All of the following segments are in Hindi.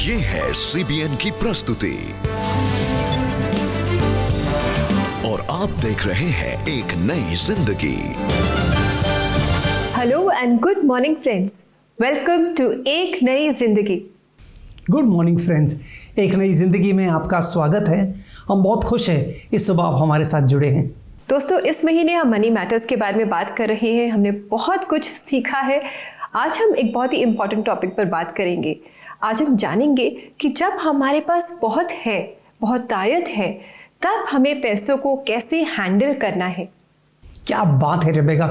ये है CBN की प्रस्तुति और आप देख रहे हैं एक नई जिंदगी। Hello and good morning friends, welcome to एक नई जिंदगी। गुड मॉर्निंग फ्रेंड्स, एक नई जिंदगी में आपका स्वागत है। हम बहुत खुश हैं इस सुबह आप हमारे साथ जुड़े हैं। दोस्तों, इस महीने हम मनी मैटर्स के बारे में बात कर रहे हैं। हमने बहुत कुछ सीखा है। आज हम एक बहुत ही इम्पॉर्टेंट टॉपिक पर बात करेंगे। आज हम जानेंगे कि जब हमारे पास बहुत है, बहुत ताकत है, तब हमें पैसों को कैसे हैंडल करना है। क्या बात है Rebecca,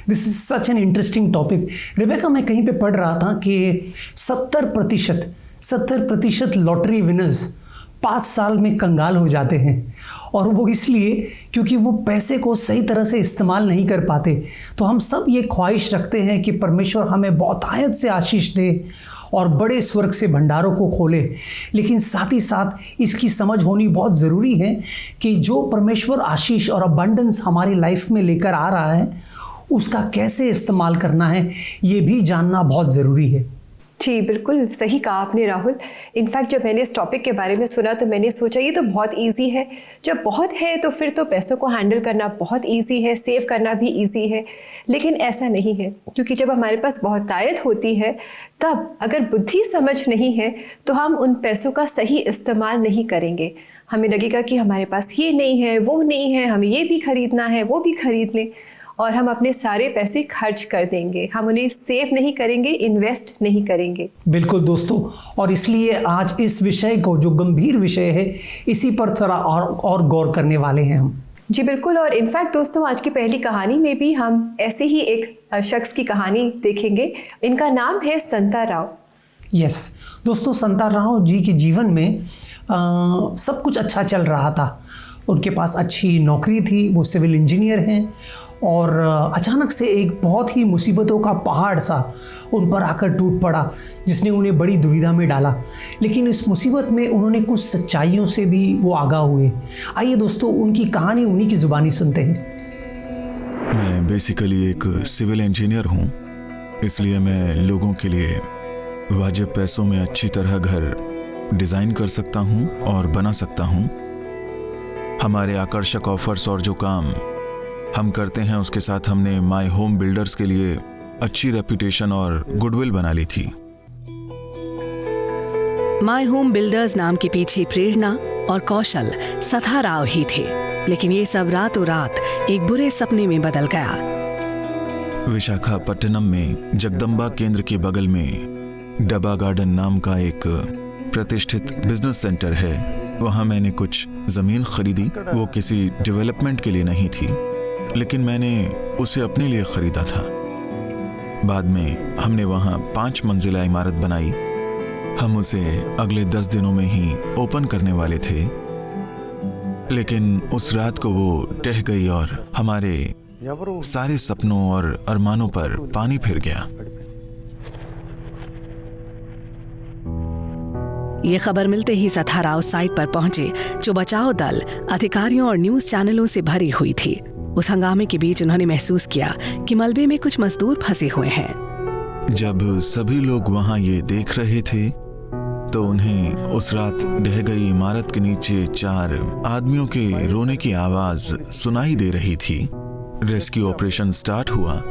this is such an interesting topic. Rebecca, मैं कहीं पे पढ़ रहा था कि 70% लॉटरी विनर्स 5 साल में कंगाल हो जाते हैं, और वो इसलिए क्योंकि वो पैसे को सही तरह से इस्तेमाल नहीं कर पाते। तो हम सब ये ख्वाहिश रखते हैं कि परमेश्वर हमें बहुतायत से आशीष दे और बड़े स्वर्ग से भंडारों को खोले, लेकिन साथ ही साथ इसकी समझ होनी बहुत ज़रूरी है कि जो परमेश्वर आशीष और अबंडेंस हमारी लाइफ में लेकर आ रहा है उसका कैसे इस्तेमाल करना है, ये भी जानना बहुत ज़रूरी है। जी बिल्कुल सही कहा आपने राहुल। इनफैक्ट जब मैंने इस टॉपिक के बारे में सुना तो मैंने सोचा ये तो बहुत इजी है। जब बहुत है तो फिर तो पैसों को हैंडल करना बहुत इजी है, सेव करना भी इजी है। लेकिन ऐसा नहीं है, क्योंकि जब हमारे पास बहुत ताकत होती है तब अगर बुद्धि समझ नहीं है तो हम उन पैसों का सही इस्तेमाल नहीं करेंगे। हमें लगेगा कि हमारे पास ये नहीं है, वो नहीं है, हमें ये भी खरीदना है, वो भी खरीद लें, और हम अपने सारे पैसे खर्च कर देंगे। हम उन्हें सेव नहीं करेंगे, इन्वेस्ट नहीं करेंगे। बिल्कुल दोस्तों, और इसलिए आज इस विषय को, जो गंभीर विषय है, इसी पर थोड़ा और गौर करने वाले हैं हम। जी बिल्कुल। और इनफैक्ट दोस्तों, आज की पहली कहानी में भी हम ऐसे ही एक शख्स की कहानी देखेंगे। इनका नाम है संता राव। यस दोस्तों, संता राव जी के जीवन में सब कुछ अच्छा चल रहा था। उनके पास अच्छी नौकरी थी, वो सिविल इंजीनियर हैं, और अचानक से एक बहुत ही मुसीबतों का पहाड़ सा उन पर आकर टूट पड़ा, जिसने उन्हें बड़ी दुविधा में डाला। लेकिन इस मुसीबत में उन्होंने कुछ सच्चाइयों से भी वो आगाह हुए। आइए दोस्तों, उनकी कहानी उन्हीं की ज़ुबानी सुनते हैं। मैं बेसिकली एक सिविल इंजीनियर हूँ, इसलिए मैं लोगों के लिए वाजिब पैसों में अच्छी तरह घर डिज़ाइन कर सकता हूँ और बना सकता हूँ। हमारे आकर्षक ऑफर्स और जो काम हम करते हैं उसके साथ हमने माय होम बिल्डर्स के लिए अच्छी रेपुटेशन और गुडविल बना ली थी। माय होम बिल्डर्स नाम के पीछे प्रेरणा और कौशल संता राव ही थे, लेकिन ये सब रातों रात एक बुरे सपने में बदल गया। विशाखापट्टनम में जगदम्बा केंद्र के बगल में डबा गार्डन नाम का एक प्रतिष्ठित बिजनेस सेंटर है। वहाँ मैंने कुछ ज़मीन खरीदी। वो किसी डेवलपमेंट के लिए नहीं थी, लेकिन मैंने उसे अपने लिए खरीदा था। बाद में हमने वहाँ 5 मंजिला इमारत बनाई। हम उसे अगले 10 दिनों में ही ओपन करने वाले थे, लेकिन उस रात को वो ढह गई और हमारे सारे सपनों और अरमानों पर पानी फिर गया। ये खबर मिलते ही संता राव साइट पर पहुंचे, जो बचाव दल, अधिकारियों और न्यूज चैनलों से भरी हुई थी। उस हंगामे के बीच उन्होंने महसूस किया कि मलबे में कुछ मजदूर फंसे हुए हैं। जब सभी लोग वहां ये देख रहे थे तो उन्हें उस रात ढह गई इमारत के नीचे 4 आदमियों के रोने की आवाज सुनाई दे रही थी। रेस्क्यू ऑपरेशन स्टार्ट हुआ,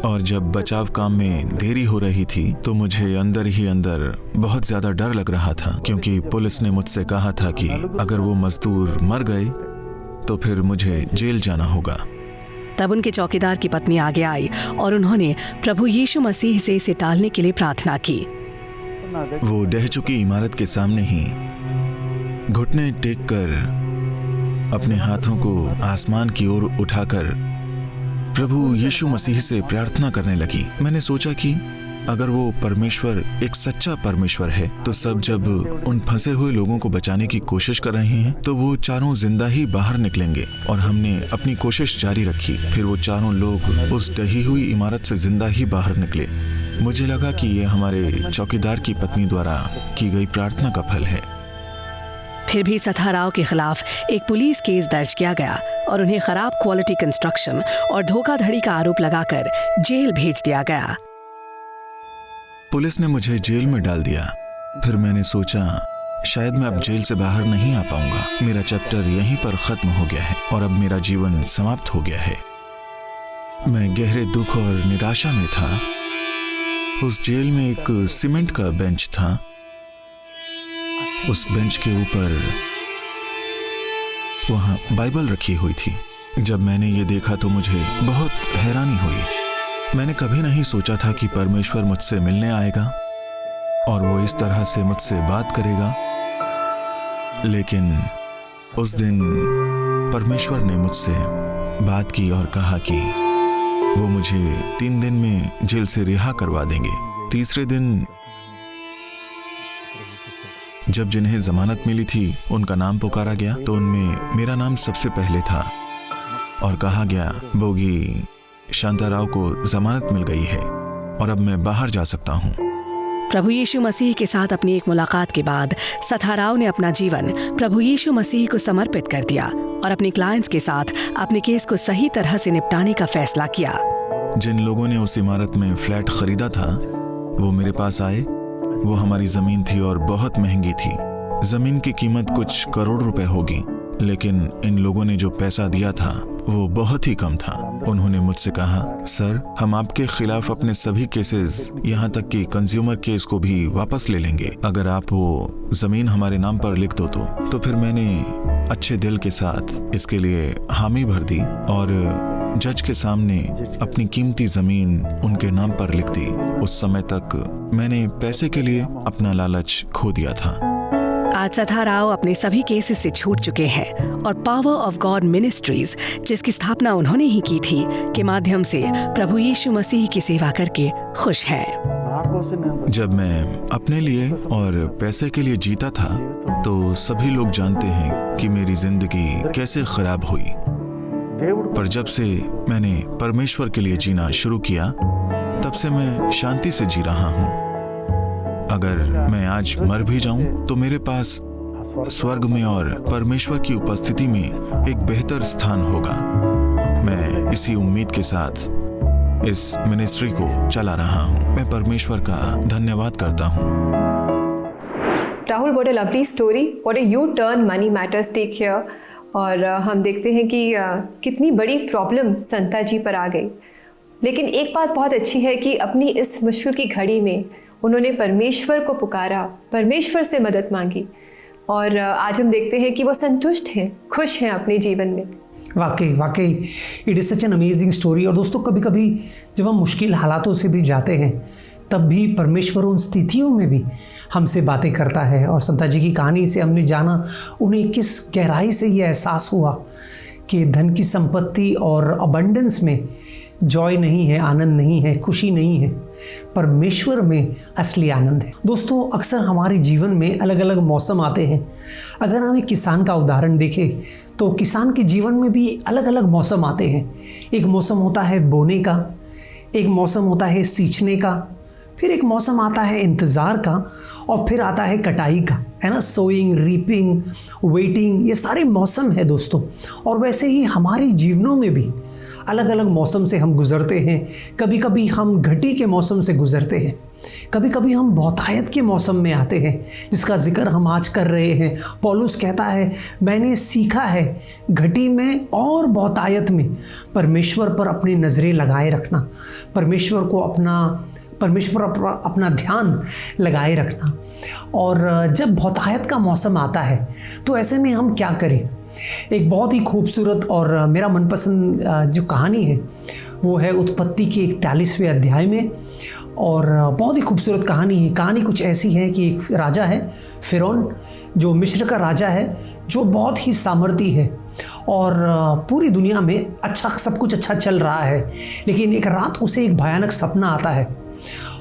और जब बचाव काम में देरी हो रही थी तो मुझे अंदर ही अंदर बहुत ज्यादा डर लग रहा था, क्योंकि पुलिस ने मुझसे कहा था कि अगर वो मजदूर मर गए तो फिर मुझे जेल जाना होगा। तब उनके चौकीदार की पत्नी आगे आई और उन्होंने प्रभु यीशु मसीह से इसे टालने के लिए प्रार्थना की। वो ढह चुकी इमारत के सामने ही घुटने टेक कर अपने हाथों को आसमान की ओर उठाकर प्रभु यीशु मसीह से प्रार्थना करने लगी। मैंने सोचा कि अगर वो परमेश्वर एक सच्चा परमेश्वर है तो सब जब उन फंसे हुए लोगों को बचाने की कोशिश कर रहे हैं तो वो चारों जिंदा ही बाहर निकलेंगे। और हमने अपनी कोशिश जारी रखी। फिर वो चारों लोग उस ढही हुई इमारत से जिंदा ही बाहर निकले। मुझे लगा कि ये हमारे चौकीदार की पत्नी द्वारा की गई प्रार्थना का फल है। फिर भी संता राव के खिलाफ एक पुलिस केस दर्ज किया गया और उन्हें खराब क्वालिटी कंस्ट्रक्शन और धोखाधड़ी का आरोप लगाकर जेल भेज दिया गया। पुलिस ने मुझे जेल में डाल दिया। फिर मैंने सोचा शायद मैं अब जेल से बाहर नहीं आ पाऊंगा। मेरा चैप्टर यहीं पर खत्म हो गया है और अब मेरा जीवन समाप्त हो गया है। मैं गहरे दुख और निराशा में था। उस जेल में एक सीमेंट का बेंच था। उस बेंच के ऊपर वहां बाइबल रखी हुई थी। जब मैंने ये देखा तो मुझे बहुत हैरानी हुई। मैंने कभी नहीं सोचा था कि परमेश्वर मुझसे मिलने आएगा और वो इस तरह से मुझसे बात करेगा। लेकिन उस दिन परमेश्वर ने मुझसे बात की और कहा कि वो मुझे 3 दिन में जेल से रिहा करवा देंगे। तीसरे दिन जब जिन्हें जमानत मिली थी उनका नाम पुकारा गया तो उनमें मेरा नाम सबसे पहले था और कहा गया बोगी शांताराव को जमानत मिल गई है और अब मैं बाहर जा सकता हूँ। प्रभु यीशु मसीह के साथ अपनी एक मुलाकात के बाद सथाराव ने अपना जीवन प्रभु यीशु मसीह को समर्पित कर दिया और अपने क्लाइंट्स के साथ अपने केस को सही तरह से निपटाने का फैसला किया। जिन लोगों ने उस इमारत में फ्लैट खरीदा था वो मेरे पास आए। वो हमारी जमीन थी और बहुत महंगी थी। जमीन की कीमत कुछ करोड़ रुपए होगी, लेकिन इन लोगों ने जो पैसा दिया था वो बहुत ही कम था। उन्होंने मुझसे कहा, सर हम आपके खिलाफ अपने सभी केसेस यहाँ तक कि कंज्यूमर केस को भी वापस ले लेंगे अगर आप वो जमीन हमारे नाम पर लिख दो तो फिर मैंने अच्छे दिल के साथ इसके लिए हामी भर दी और जज के सामने अपनी कीमती जमीन उनके नाम पर लिख दी। उस समय तक मैंने पैसे के लिए अपना लालच खो दिया था। आज सथाराव अपने सभी केसेस से छूट चुके हैं और पावर ऑफ गॉड मिनिस्ट्रीज, जिसकी स्थापना उन्होंने ही की थी, के माध्यम से प्रभु यीशु मसीह की सेवा करके खुश हैं। जब मैं अपने लिए और पैसे के लिए जीता था तो सभी लोग जानते हैं कि मेरी जिंदगी कैसे खराब हुई। पर जब से मैंने परमेश्वर के लिए जीना शुरू किया तब से मैं शांति से जी रहा हूँ। अगर मैं आज मर भी जाऊं तो मेरे पास स्वर्ग में और परमेश्वर की उपस्थिति में एक बेहतर स्थान होगा। मैं इसी उम्मीद के साथ इस मिनिस्ट्री को चला रहा हूं। मैं परमेश्वर का धन्यवाद करता हूं। Rahul, what a lovely story, what a U turn money matters take here. और हम देखते हैं कि कितनी बड़ी प्रॉब्लम संता जी पर आ गई, लेकिन एक बात बहुत अच्छी है कि अपनी इस मुश्किल की घड़ी में उन्होंने परमेश्वर को पुकारा, परमेश्वर से मदद मांगी और आज हम देखते हैं कि वो संतुष्ट हैं, खुश हैं अपने जीवन में। वाकई it is such an amazing story. और दोस्तों, कभी कभी जब हम मुश्किल हालातों से भी जाते हैं तब भी परमेश्वर उन स्थितियों में भी हमसे बातें करता है। और संता जी की कहानी से हमने जाना उन्हें किस गहराई से ये एहसास हुआ कि धन की संपत्ति और अबंडेंस में जॉय नहीं है, आनंद नहीं है, खुशी नहीं है। परमेश्वर में असली आनंद है। दोस्तों, अक्सर हमारे जीवन में अलग अलग मौसम आते हैं। अगर हम एक किसान का उदाहरण देखें तो किसान के जीवन में भी अलग अलग मौसम आते हैं। एक मौसम होता है बोने का, एक मौसम होता है सींचने का, फिर एक मौसम आता है इंतज़ार का और फिर आता है कटाई का, है ना। सोइंग, रीपिंग, वेटिंग, ये सारे मौसम है दोस्तों। और वैसे ही हमारे जीवनों में भी अलग अलग मौसम से हम गुजरते हैं। कभी कभी हम घटी के मौसम से गुजरते हैं, कभी कभी हम बहुतायत के मौसम में आते हैं, जिसका जिक्र हम आज कर रहे हैं। पौलुस कहता है, मैंने सीखा है घटी में और बहुतायत में परमेश्वर पर अपनी नज़रें लगाए रखना, परमेश्वर पर अपना ध्यान लगाए रखना। और जब बहुतायत का मौसम आता है तो ऐसे में हम क्या करें। एक बहुत ही खूबसूरत और मेरा मनपसंद जो कहानी है वो है उत्पत्ति के 41वें अध्याय में। और बहुत ही खूबसूरत कहानी है। कहानी कुछ ऐसी है कि एक राजा है फिरौन, जो मिस्र का राजा है, जो बहुत ही सामर्थी है और पूरी दुनिया में सब कुछ अच्छा चल रहा है। लेकिन एक रात उसे एक भयानक सपना आता है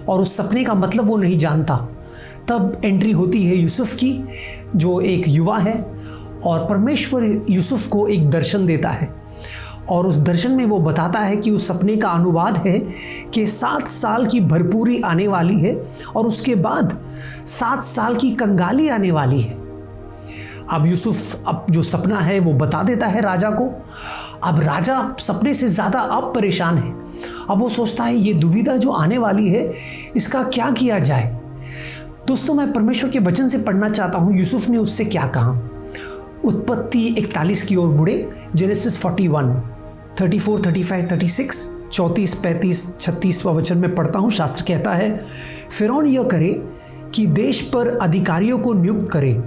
और उस सपने का मतलब वो नहीं जानता। तब एंट्री होती है यूसुफ की, जो एक युवा है, और परमेश्वर यूसुफ को एक दर्शन देता है और उस दर्शन में वो बताता है कि उस सपने का अनुवाद है कि 7 साल की भरपूरी आने वाली है और उसके बाद 7 साल की कंगाली आने वाली है। अब यूसुफ जो सपना है वो बता देता है राजा को। अब राजा सपने से ज़्यादा अब परेशान है। अब वो सोचता है ये दुविधा जो आने वाली है इसका क्या किया जाए। दोस्तों, मैं परमेश्वर के वचन से पढ़ना चाहता हूँ यूसुफ ने उससे क्या कहा। उत्पत्ति 41 की ओर मुड़े, जेनेसिस 41, 34, 35, 36, 34, 35, 36वां वचन में पढ़ता हूँ। शास्त्र कहता है, फिरौन यह करे कि देश पर अधिकारियों को नियुक्त करे,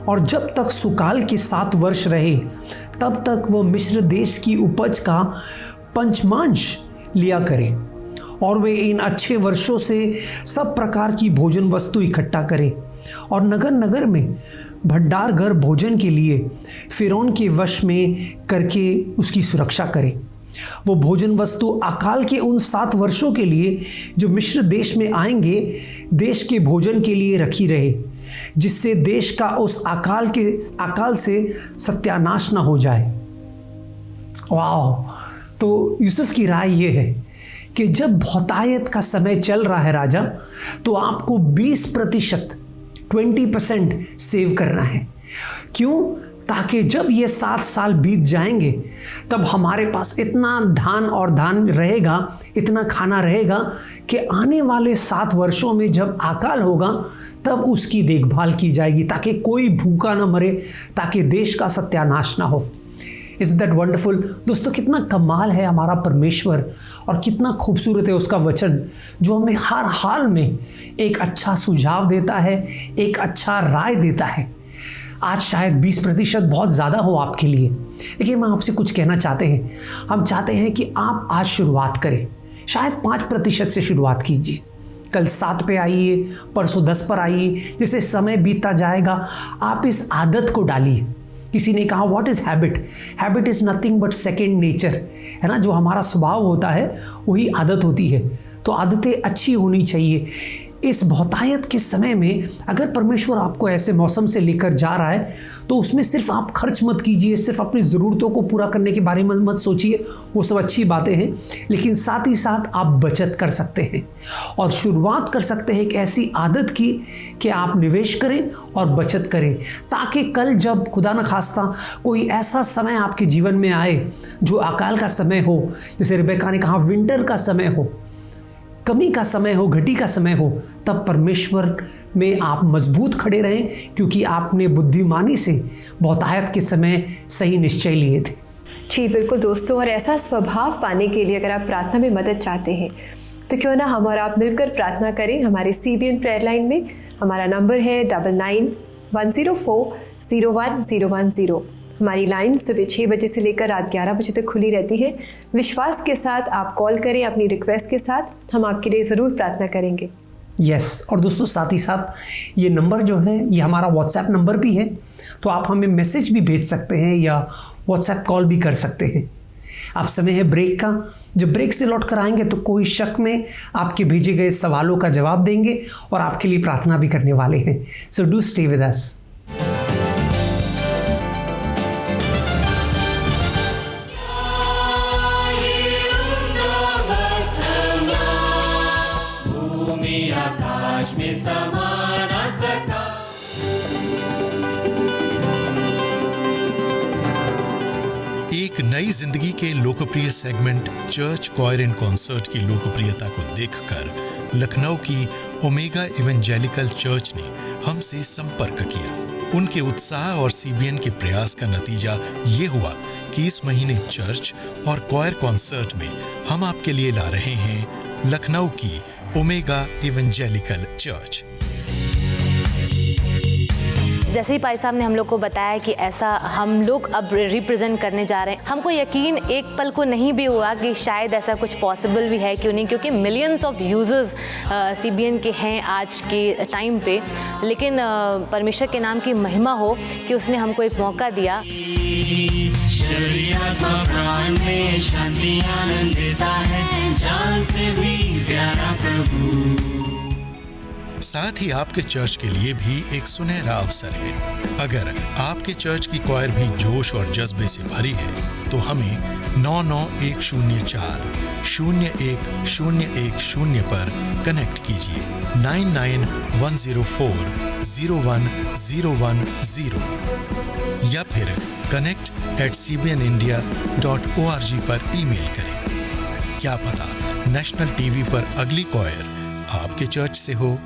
और जब तक सुकाल के 7 वर्ष रहे तब तक वह मिस्र देश की उपज का पंचमांश लिया करे, और वे इन अच्छे वर्षों से सब प्रकार की भोजन वस्तु इकट्ठा करे, और नगर नगर में भंडार घर भोजन के लिए फिरौन के वश में करके उसकी सुरक्षा करे। वो भोजन वस्तु अकाल के उन 7 वर्षों के लिए जो मिस्र देश में आएंगे, देश के भोजन के लिए रखी रहे, जिससे देश का उस अकाल से सत्यानाश न हो जाए। वाह! तो यूसुफ की राय ये है कि जब बहुतायत का समय चल रहा है राजा, तो आपको 20%, 20% सेव करना है। क्यों? ताकि जब ये 7 साल बीत जाएंगे तब हमारे पास इतना धान रहेगा, इतना खाना रहेगा कि आने वाले 7 वर्षों में जब अकाल होगा तब उसकी देखभाल की जाएगी, ताकि कोई भूखा ना मरे, ताकि देश का सत्यानाश ना हो। Is that wonderful? दोस्तों, कितना कमाल है हमारा परमेश्वर, और कितना खूबसूरत है उसका वचन, जो हमें हर हाल में एक अच्छा सुझाव देता है, एक अच्छा राय देता है। आज शायद 20% बहुत ज़्यादा हो आपके लिए, लेकिन हम आपसे कुछ कहना चाहते हैं। हम चाहते हैं कि आप आज शुरुआत करें, शायद 5% से शुरुआत कीजिए। कल 7 पे आइए, परसों 10 पर आइए। जैसे समय बीतता जाएगा आप इस आदत को डालिए। किसी ने कहा, what is habit? Habit is nothing but second nature, है ना। जो हमारा स्वभाव होता है वही आदत होती है। तो आदतें अच्छी होनी चाहिए। इस बहुतायत के समय में अगर परमेश्वर आपको ऐसे मौसम से लेकर जा रहा है, तो उसमें सिर्फ आप खर्च मत कीजिए, सिर्फ अपनी ज़रूरतों को पूरा करने के बारे में मत सोचिए। वो सब अच्छी बातें हैं, लेकिन साथ ही साथ आप बचत कर सकते हैं और शुरुआत कर सकते हैं एक ऐसी आदत की कि आप निवेश करें और बचत करें, ताकि कल जब खुदा न खास्ता कोई ऐसा समय आपके जीवन में आए जो अकाल का समय हो, जैसे रिबेका ने कहा विंटर का समय हो, कमी का समय हो, घटी का समय हो, तब परमेश्वर में आप मजबूत खड़े रहें, क्योंकि आपने बुद्धिमानी से बहुतायत के समय सही निश्चय लिए थे। जी बिल्कुल दोस्तों, और ऐसा स्वभाव पाने के लिए अगर आप प्रार्थना में मदद चाहते हैं तो क्यों ना हम और आप मिलकर प्रार्थना करें। हमारे CBN प्रेयर लाइन में हमारा नंबर है 9910401010। हमारी लाइन सुबह 6 बजे से लेकर रात 11 बजे तक खुली रहती है। विश्वास के साथ आप कॉल करें अपनी रिक्वेस्ट के साथ, हम आपके लिए ज़रूर प्रार्थना करेंगे। यस, और दोस्तों साथ ही साथ ये नंबर जो है ये हमारा व्हाट्सएप नंबर भी है, तो आप हमें मैसेज भी भेज सकते हैं या व्हाट्सएप कॉल भी कर सकते हैं। अब समय है ब्रेक का। जब ब्रेक से लौट कर आएंगे तो कोई शक में आपके भेजे गए सवालों का जवाब देंगे और आपके लिए प्रार्थना भी करने वाले हैं। सो डू स्टे विद अस। एक नई जिंदगी के लोकप्रिय segment church coir and concert की लोकप्रियता को देखकर लखनऊ की ओमेगा इवेंजेलिकल चर्च ने हमसे संपर्क किया। उनके उत्साह और CBN के प्रयास का नतीजा ये हुआ कि इस महीने चर्च और कॉयर कॉन्सर्ट में हम आपके लिए ला रहे हैं लखनऊ की ओमेगा इवेंजेलिकल चर्च। जैसे ही भाई साहब ने हम लोग को बताया कि ऐसा हम लोग अब रिप्रेजेंट करने जा रहे हैं, हमको यकीन एक पल को नहीं भी हुआ कि शायद ऐसा कुछ पॉसिबल भी है, क्यों नहीं, क्योंकि मिलियंस ऑफ यूजर्स CBN के हैं आज के टाइम पे। लेकिन परमेश्वर के नाम की महिमा हो कि उसने हमको एक मौका दिया। शांति आनंद देता है, जान से भी प्यारा प्रभु। साथ ही आपके चर्च के लिए भी एक सुनहरा अवसर है। अगर आपके चर्च की कॉयर भी जोश और जज्बे से भरी है तो हमें 99101010 पर कनेक्ट कीजिए। 9910401010 या फिर connect@cbnindia.org पर ईमेल करें। क्या पता नेशनल TV पर अगली कॉयर आपके चर्च से हो।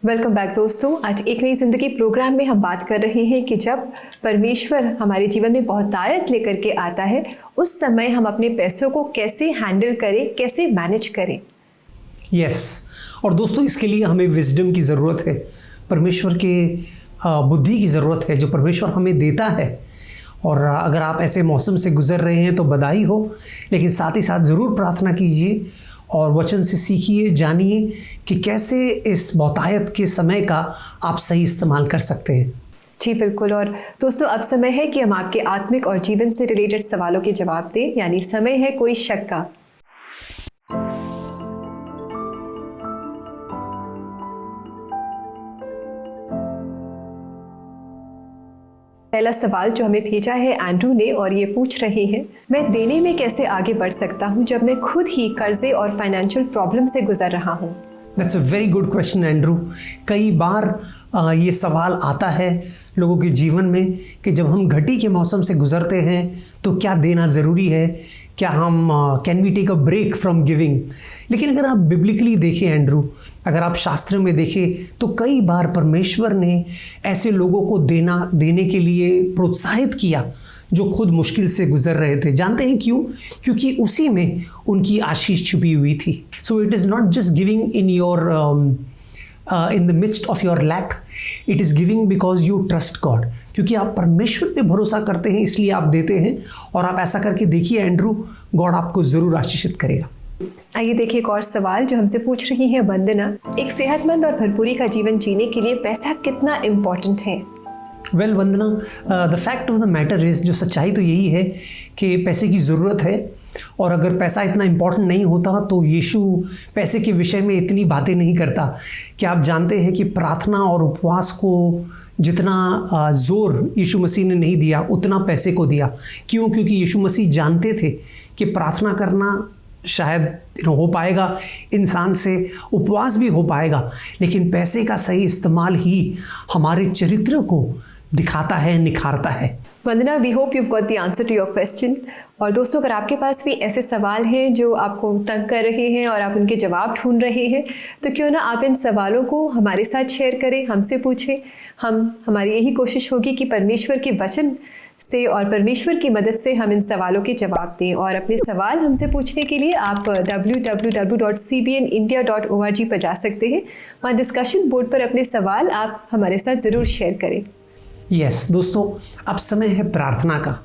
वेलकम बैक दोस्तों। आज एक नई जिंदगी प्रोग्राम में हम बात कर रहे हैं कि जब परमेश्वर हमारे जीवन में बहुतायत लेकर के आता है, उस समय हम अपने पैसों को कैसे हैंडल करें, कैसे मैनेज करें। यस और दोस्तों, इसके लिए हमें विजडम की ज़रूरत है, परमेश्वर के बुद्धि की ज़रूरत है जो परमेश्वर हमें देता है। और अगर आप ऐसे मौसम से गुजर रहे हैं तो बधाई हो, लेकिन साथ ही साथ ज़रूर प्रार्थना कीजिए और वचन से सीखिए, जानिए कि कैसे इस बहुतायत के समय का आप सही इस्तेमाल कर सकते हैं। जी बिल्कुल। और दोस्तों, अब समय है कि हम आपके आत्मिक और जीवन से रिलेटेड सवालों के जवाब दें, यानी समय है कोई शक का। पहला सवाल जो हमें भेजा है एंड्रू ने, और ये पूछ रहे हैं, मैं देने में कैसे आगे बढ़ सकता हूँ जब मैं खुद ही कर्जे और फाइनेंशियल प्रॉब्लम से गुजर रहा हूँ। That's a very good question Andrew. कई बार ये सवाल आता है लोगों के जीवन में कि जब हम घटी के मौसम से गुजरते हैं तो क्या देना ज़रूरी है, क्या हम can we take a break from giving. लेकिन अगर आप बिब्लिकली देखें एंड्रू, अगर आप शास्त्र में देखें तो कई बार परमेश्वर ने ऐसे लोगों को देने के लिए प्रोत्साहित किया जो खुद मुश्किल से गुजर रहे थे। जानते हैं क्यों? क्योंकि उसी में उनकी आशीष छुपी हुई थी। So it is not just giving in your in the midst of your lack, it is giving because you trust God. क्योंकि आप परमेश्वर पे भरोसा करते हैं इसलिए आप देते हैं। और आप ऐसा करके देखिए एंड्रू, गॉड आपको ज़रूर आशीषित करेगा। आइए देखिए एक और सवाल जो हमसे पूछ रही है वंदना, एक सेहतमंद और भरपूरी का जीवन जीने के लिए पैसा कितना इम्पोर्टेंट है। Well Vandana, the fact of the matter is, जो सच्चाई तो यही है कि पैसे की ज़रूरत है। और अगर पैसा इतना इम्पोर्टेंट नहीं होता तो यीशु पैसे के विषय में इतनी बातें नहीं करता। क्या आप जानते हैं कि प्रार्थना और उपवास को जितना ज़ोर यीशु मसीह ने नहीं दिया उतना पैसे को दिया। क्यों? क्योंकि यीशु मसीह जानते थे कि प्रार्थना करना शायद हो पाएगा इंसान से, उपवास भी हो पाएगा, लेकिन पैसे का सही इस्तेमाल ही हमारे चरित्र को दिखाता है, निखारता है। Vandana, we hope you got the answer to your question. और दोस्तों, अगर आपके पास भी ऐसे सवाल हैं जो आपको तंग कर रहे हैं और आप उनके जवाब ढूंढ रहे हैं, तो क्यों ना आप इन सवालों को हमारे साथ शेयर करें, हमसे पूछें। हमारी यही कोशिश होगी कि परमेश्वर के वचन से और परमेश्वर की मदद से हम इन सवालों के जवाब दें। और अपने सवाल हमसे पूछने के लिए आप www.cbnindia.org पर जा सकते हैं। वहाँ डिस्कशन बोर्ड पर अपने सवाल आप हमारे साथ ज़रूर शेयर करें। यस दोस्तों, अब समय है प्रार्थना का।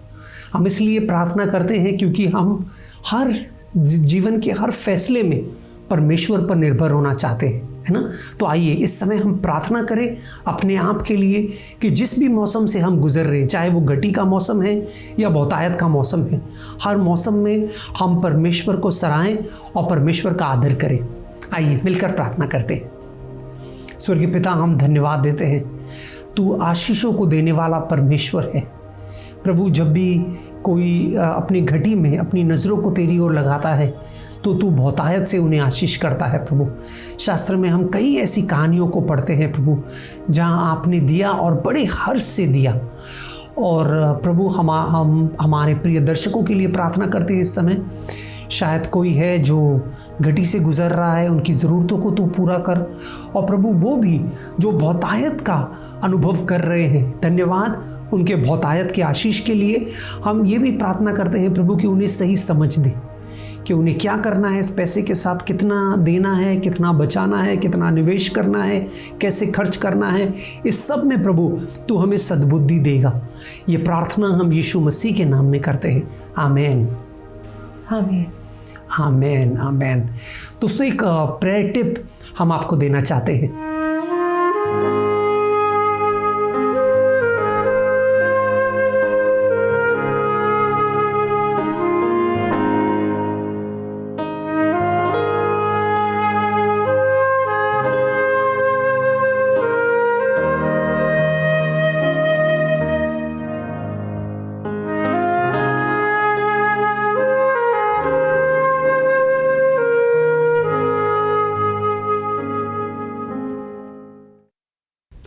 हम इसलिए प्रार्थना करते हैं क्योंकि हम हर जीवन के हर फैसले में परमेश्वर पर निर्भर होना चाहते हैं, है ना। तो आइए इस समय हम प्रार्थना करें अपने आप के लिए कि जिस भी मौसम से हम गुजर रहे हैं, चाहे वो घटी का मौसम है या बहुतायत का मौसम है, हर मौसम में हम परमेश्वर को सराहें और परमेश्वर का आदर करें। आइए मिलकर प्रार्थना करते हैं। स्वर्गीय पिता, हम धन्यवाद देते हैं, तू आशीषों को देने वाला परमेश्वर है। प्रभु, जब भी कोई अपनी घटी में अपनी नज़रों को तेरी ओर लगाता है तो तू बहुतायत से उन्हें आशीष करता है। प्रभु, शास्त्र में हम कई ऐसी कहानियों को पढ़ते हैं प्रभु, जहां आपने दिया और बड़े हर्ष से दिया। और प्रभु, हम हमारे प्रिय दर्शकों के लिए प्रार्थना करते हैं इस समय। शायद कोई है जो घटी से गुजर रहा है, उनकी ज़रूरतों को तू पूरा कर। और प्रभु, वो भी जो बहुतायत का अनुभव कर रहे हैं, धन्यवाद उनके बहुतायत के आशीष के लिए। हम ये भी प्रार्थना करते हैं प्रभु कि उन्हें सही समझ दे कि उन्हें क्या करना है इस पैसे के साथ, कितना देना है, कितना बचाना है, कितना निवेश करना है, कैसे खर्च करना है। इस सब में प्रभु तू हमें सद्बुद्धि देगा। ये प्रार्थना हम यीशु मसीह के नाम में करते हैं। आमीन, आमीन, आमीन, आमीन। दोस्तों, एक प्रेयर टिप हम आपको देना चाहते हैं।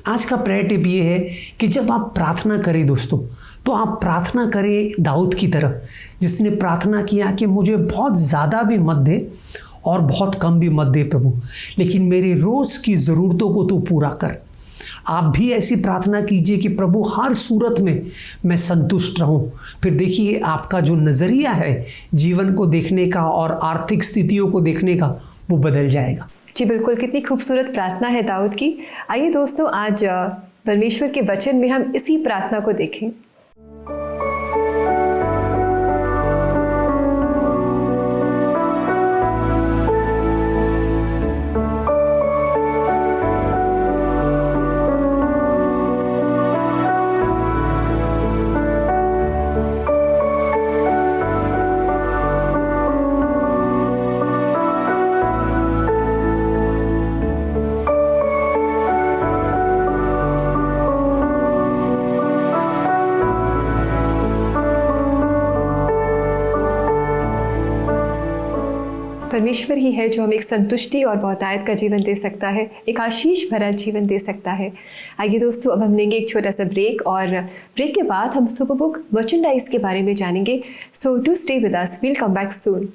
आज का प्रेयर टिप ये है कि जब आप प्रार्थना करें दोस्तों, तो आप प्रार्थना करें दाऊद की तरह, जिसने प्रार्थना किया कि मुझे बहुत ज़्यादा भी मत दे और बहुत कम भी मत दे प्रभु, लेकिन मेरे रोज़ की ज़रूरतों को तू पूरा कर। आप भी ऐसी प्रार्थना कीजिए कि प्रभु हर सूरत में मैं संतुष्ट रहूं। फिर देखिए आपका जो नज़रिया है जीवन को देखने का और आर्थिक स्थितियों को देखने का, वो बदल जाएगा। जी बिल्कुल, कितनी खूबसूरत प्रार्थना है दाऊद की। आइए दोस्तों, आज परमेश्वर के वचन में हम इसी प्रार्थना को देखें। परमेश्वर ही है जो हमें एक संतुष्टि और बहुतायत का जीवन दे सकता है, एक आशीष भरा जीवन दे सकता है। आइए दोस्तों, अब हम लेंगे एक छोटा सा ब्रेक और ब्रेक के बाद हम सुपरबुक मर्चेंडाइज के बारे में जानेंगे। So do stay with us, we'll come back soon.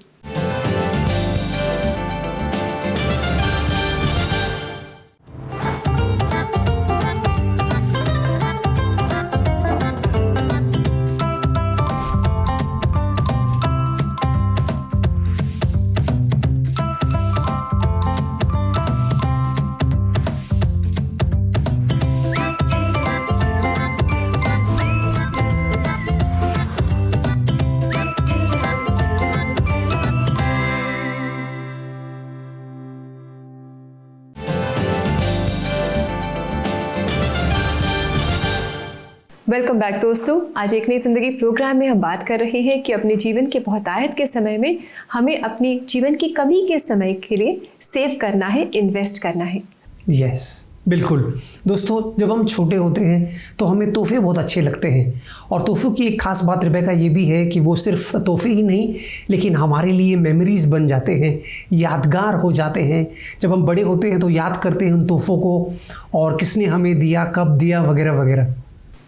Welcome back दोस्तों। आज एक नई जिंदगी प्रोग्राम में हम बात कर रहे हैं कि अपने जीवन के बहुतायत के समय में हमें अपनी जीवन की कमी के समय के लिए सेव करना है, इन्वेस्ट करना है। यस, बिल्कुल दोस्तों, जब हम छोटे होते हैं तो हमें तोहफे बहुत अच्छे लगते हैं, और तोहफों की एक खास बात रिबेका ये भी है कि वो सिर्फ तोहफे ही नहीं लेकिन हमारे लिए मेमोरीज बन जाते हैं, यादगार हो जाते हैं। जब हम बड़े होते हैं तो याद करते हैं उन तोहफों को और किसने हमें दिया, कब दिया, वगैरह वगैरह।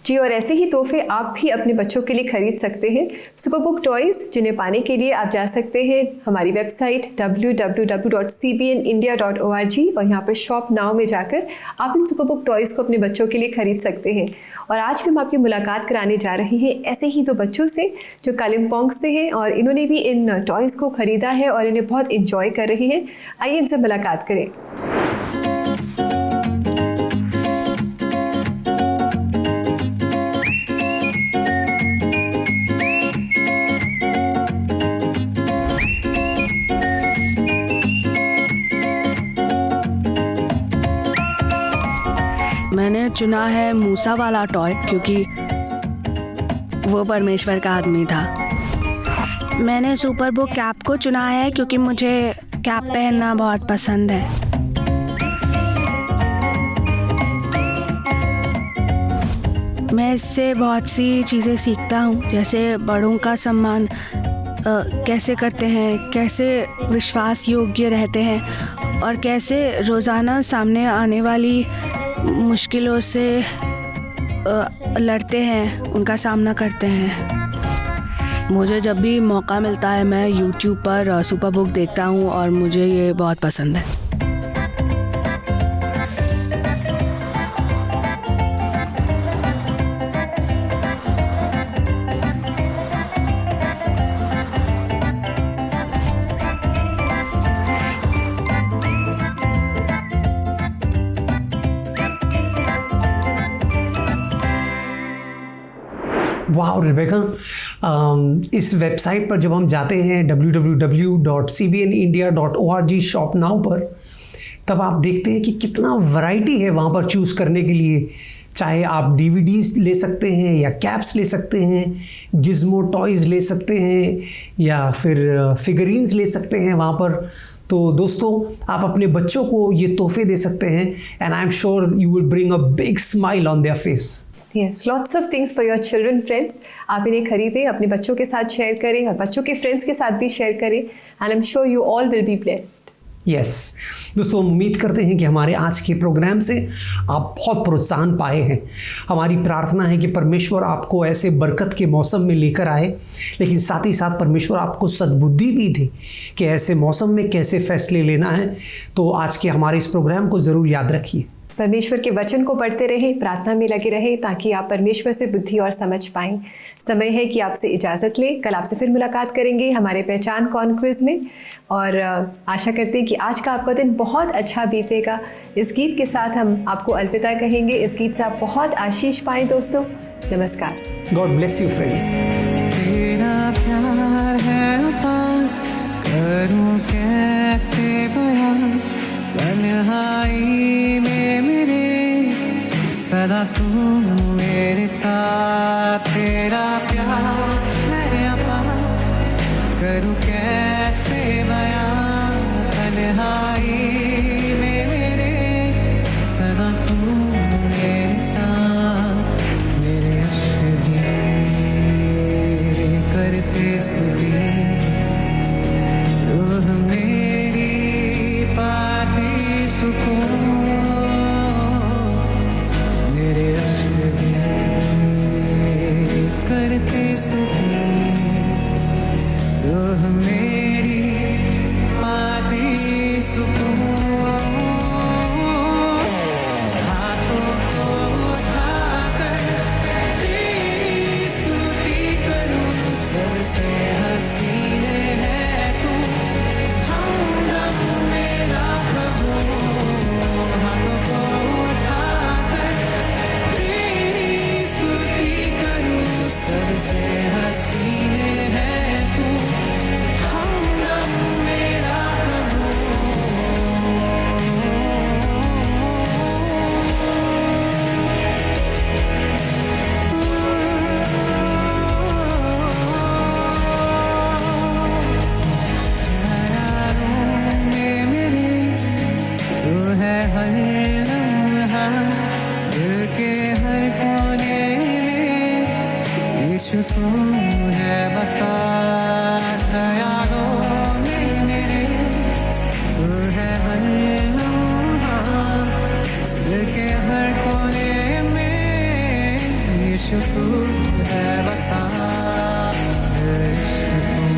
जी, और ऐसे ही तोहफे आप भी अपने बच्चों के लिए खरीद सकते हैं। सुपरबुक टॉयज़, जिन्हें पाने के लिए आप जा सकते हैं हमारी वेबसाइट www.cbnindia.org और यहाँ पर शॉप नाउ में जाकर आप इन सुपरबुक टॉयज़ को अपने बच्चों के लिए खरीद सकते हैं। और आज भी हम आपकी मुलाकात कराने जा रहे हैं ऐसे ही दो बच्चों से जो कालिम्पोंग से हैं और इन्होंने भी इन टॉयज़ को खरीदा है और इन्हें बहुत इंजॉय कर रहे हैं। आइए इनसे मुलाकात करें। मैंने चुना है मूसा वाला टॉय क्योंकि वो परमेश्वर का आदमी था। मैंने सुपरबुक कैप को चुना है क्योंकि मुझे कैप पहनना बहुत पसंद है। मैं इससे बहुत सी चीज़ें सीखता हूँ, जैसे बड़ों का सम्मान कैसे करते हैं, कैसे विश्वास योग्य रहते हैं और कैसे रोज़ाना सामने आने वाली मुश्किलों से लड़ते हैं, उनका सामना करते हैं। मुझे जब भी मौका मिलता है मैं YouTube पर सुपरबुक देखता हूँ और मुझे ये बहुत पसंद है। वाह रिबेका, इस वेबसाइट पर जब हम जाते हैं www.cbnindia.org शॉप नाउ पर, तब आप देखते हैं कि कितना वैरायटी है वहाँ पर चूज़ करने के लिए। चाहे आप DVDs ले सकते हैं या कैप्स ले सकते हैं, गिज़्मो टॉयज़ ले सकते हैं या फिर फिगरीन्स ले सकते हैं वहाँ पर। तो दोस्तों, आप अपने बच्चों को ये तोहफे दे सकते हैं and I am sure you will bring a big smile on their face. Yes, lots of things for your children, friends. आप इन्हें खरीदें, अपने बच्चों के साथ शेयर करें और बच्चों के फ्रेंड्स के साथ भी शेयर करें, and I'm sure you all will be blessed. Yes दोस्तों, हम उम्मीद करते हैं कि हमारे आज के प्रोग्राम से आप बहुत प्रोत्साहन पाए हैं। हमारी प्रार्थना है कि परमेश्वर आपको ऐसे बरकत के मौसम में लेकर आए, लेकिन साथ ही साथ परमेश्वर आपको सद्बुद्धि भी दे कि ऐसे मौसम में कैसे फैसले लेना है। तो आज के हमारे इस प्रोग्राम को ज़रूर याद रखिए। परमेश्वर के वचन को पढ़ते रहें, प्रार्थना में लगे रहें, ताकि आप परमेश्वर से बुद्धि और समझ पाएं। समय है कि आपसे इजाज़त लें। कल आपसे फिर मुलाकात करेंगे हमारे पहचान कौन क्विज में, और आशा करते हैं कि आज का आपका दिन बहुत अच्छा बीतेगा। इस गीत के साथ हम आपको अलविदा कहेंगे। इस गीत से आप बहुत आशीष पाएं दोस्तों। नमस्कार। God bless you friends. तेरा प्यार है अपार, करूं कैसे बयां, तन्हाई में मेरे सदा तू मेरे साथ। तेरा प्यार है अपार, करूं कैसे बयां, तन्हाई में मेरे सदा तू मेरे साथ। मेरे अश्क भी करते स्तुति, रूह मेरी पाती सुकून। मेरे अश्क भी करते स्तुति, रूह मेरी पाती सुकून। हाथों को उठाकर तेरी स्तुति करूं, सबसे हसीन है तू, हमदम मेरा प्रभु। हाथों को उठाकर तेरी स्तुति करूं, सबसे हसीन है तू, हमदम मेरा प्रभु। तू है हर लम्हा, दिल के हर कोने में, यीशु तू है बसा ख्यालों में मेरे। तू है हर लम्हा, दिल के हर कोने में, यीशु तू है बसा। इश्क तू